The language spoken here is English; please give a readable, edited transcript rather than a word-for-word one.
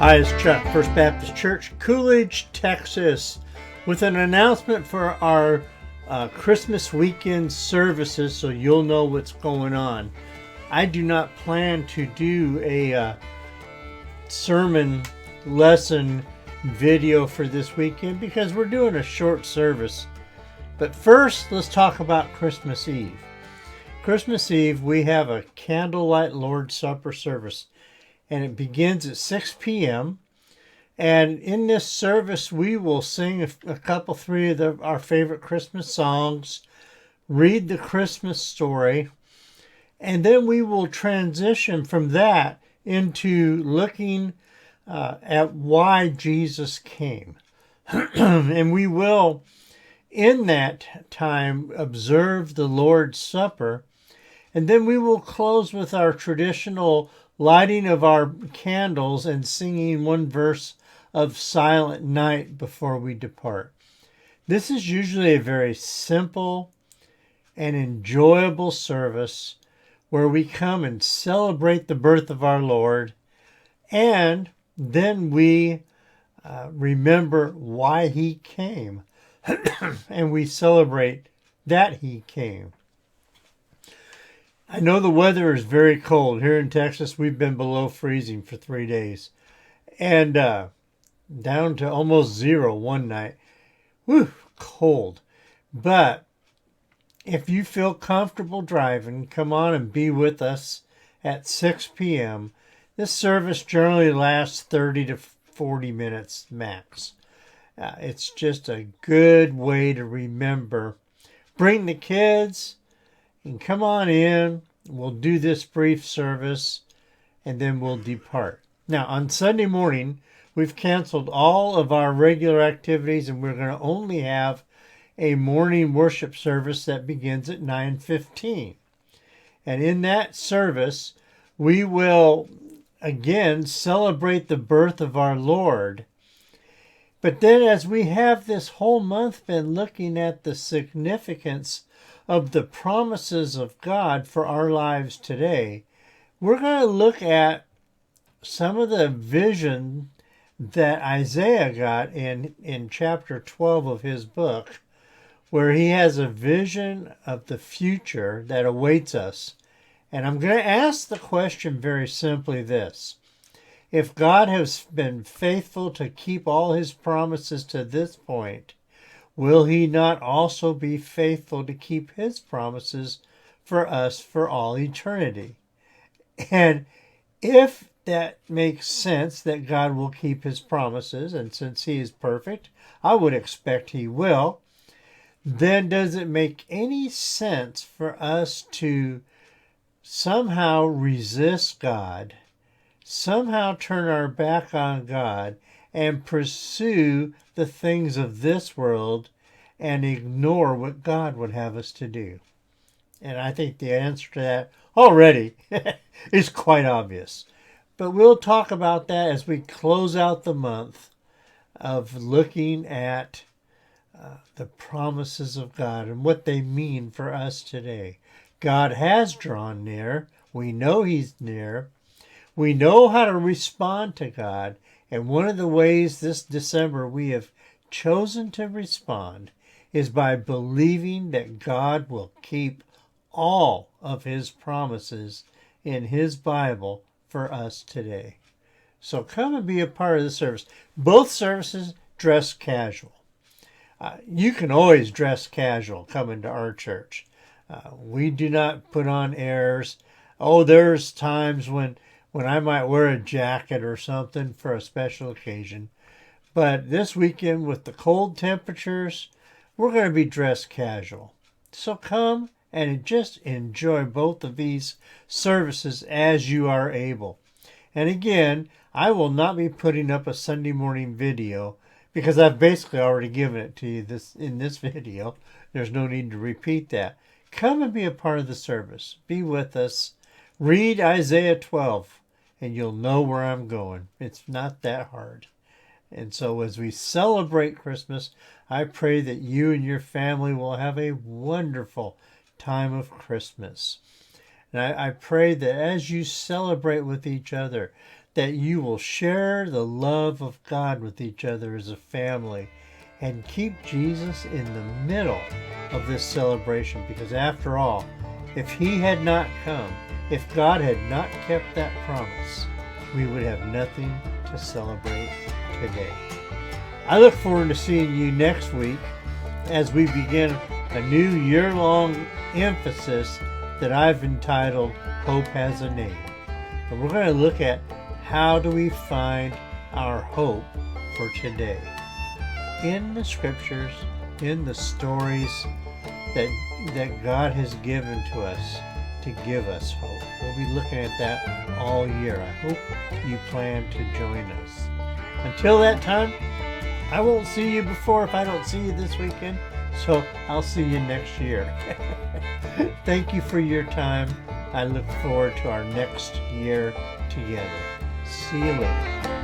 Hi, it's Chuck, First Baptist Church, Coolidge, Texas, with an announcement for our Christmas weekend services so you'll know what's going on. I do not plan to do a sermon lesson video for this weekend because we're doing a short service. But first, let's talk about Christmas Eve. Christmas Eve, we have a candlelight Lord's Supper service, and it begins at 6 p.m. And in this service, we will sing three of our favorite Christmas songs, read the Christmas story, and then we will transition from that into looking at why Jesus came. And we will, in that time, observe the Lord's Supper, and then we will close with our traditional lighting of our candles and singing one verse of Silent Night before we depart. This is usually a very simple and enjoyable service where we come and celebrate the birth of our Lord, and then we remember why he came, and we celebrate that he came. I know the weather is very cold. Here in Texas, we've been below freezing for 3 days, and down to almost zero one night. Whew, cold. But if you feel comfortable driving, come on and be with us at 6 p.m. This service generally lasts 30 to 40 minutes max. It's just a good way to remember. Bring the kids and come on in. We'll do this brief service and then we'll depart. Now, on Sunday morning, we've canceled all of our regular activities and we're going to only have a morning worship service that begins at 9:15. And in that service, we will again celebrate the birth of our Lord. But then as we have this whole month been looking at the significance of the promises of God for our lives today, we're going to look at some of the vision that Isaiah got in chapter 12 of his book, where he has a vision of the future that awaits us. And I'm going to ask the question very simply this: if God has been faithful to keep all his promises to this point, will he not also be faithful to keep his promises for us for all eternity? And if that makes sense, that God will keep his promises, and since he is perfect, I would expect he will, then does it make any sense for us to somehow resist God, somehow turn our back on God, and pursue the things of this world and ignore what God would have us to do? And I think the answer to that already is quite obvious. But we'll talk about that as we close out the month of looking at the promises of God and what they mean for us today. God has drawn near. We know he's near. We know how to respond to God. And one of the ways this December we have chosen to respond is by believing that God will keep all of his promises in his Bible for us today. So come and be a part of the service. Both services dress casual. You can always dress casual coming to our church. We do not put on airs. Oh, there's times when I might wear a jacket or something for a special occasion. But this weekend with the cold temperatures, we're going to be dressed casual. So come and just enjoy both of these services as you are able. And again, I will not be putting up a Sunday morning video because I've basically already given it to you in this video. There's no need to repeat that. Come and be a part of the service. Be with us. Read Isaiah 12 and you'll know where I'm going. It's not that hard. And so as we celebrate Christmas, I pray that you and your family will have a wonderful time of Christmas. And I pray that as you celebrate with each other, that you will share the love of God with each other as a family and keep Jesus in the middle of this celebration, because after all, if he had not come, if God had not kept that promise, we would have nothing to celebrate today. I look forward to seeing you next week as we begin a new year-long emphasis that I've entitled Hope Has a Name. And we're going to look at how do we find our hope for today in the scriptures, in the stories that God has given to us to give us hope. We'll be looking at that all year. I hope you plan to join us. Until that time, I won't see you before if I don't see you this weekend, so I'll see you next year. Thank you for your time. I look forward to our next year together. See you later.